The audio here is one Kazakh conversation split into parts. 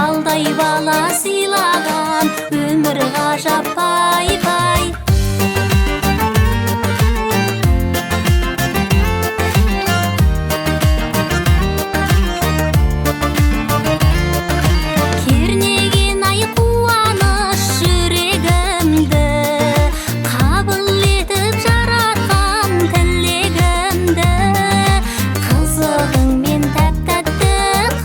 балдай бала сыйлаган, өмір ғажап пай-пай. Кернеген ай қуаныш жүрегімді, қабыл етіп жаратқан тілегімді. Қызығыңмен тәп-тәтті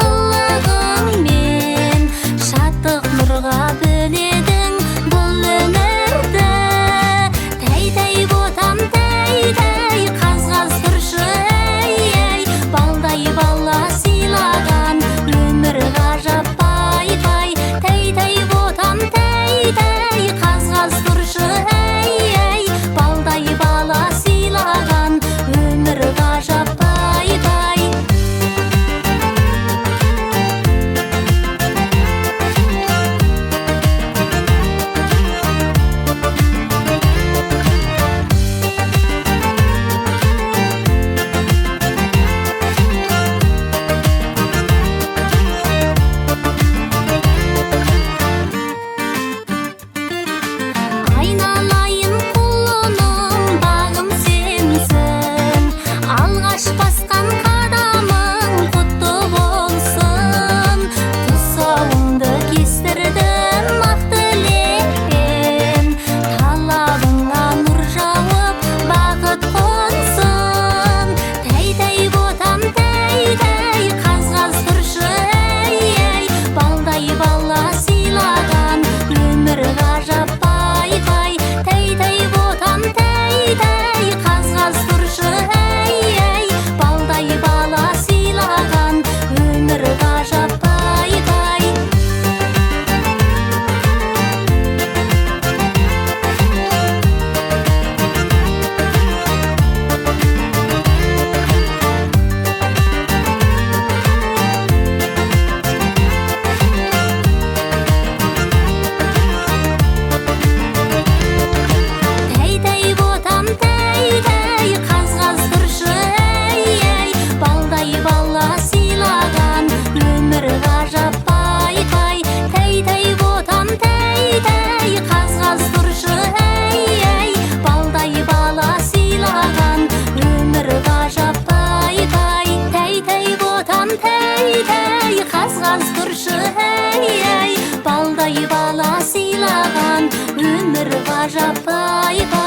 қылығыңмен шаттық нұрға бөледің бұл өмірді. Тәй-тәй ботам тәй-тәй қаз-қаз тұршы әй-әй, балдай бала сыйлаған, өмір ғажап пай-пай. Тәй-тәй ботам тәй-тәй қаз-қаз тұршы әй-әй, балдай бала сыйлаған, өмір ғажап пай-пай. Айналайын құлыным, бағым сенсің, алғаш басқан қадамың құтты болсын. Тұсауыңды кестірдім ақ тілекпен, талабыңа нұр жауып бақыт қонсын. Тәй-тәй ботам тәй-тәй қаз-қаз тұршы әй-әй, балдай бала сыйлаған, өмір ғажап пай-пай. Тәй-тәй ботам тәй-тәй қаз-қаз тұршы әй-әй, балдай бала сыйлаған, өмір ғажап пай-пай. Тәй-тәй ботам тәй-тәй қаз-қаз тұршы әй-әй, балдай бала сыйлаған, өмір ғажап пай-пай. Тәй-тәй ботам тәй-тәй қаз-қаз тұршы әй-әй, балдай бала сыйлаған, өмір ғажап пай-пай. Тәй-тәй ботам тәй-тәй қаз-қаз тұршы әй-әй, балдай бала сыйлаған, өмір ғажап пай-пай.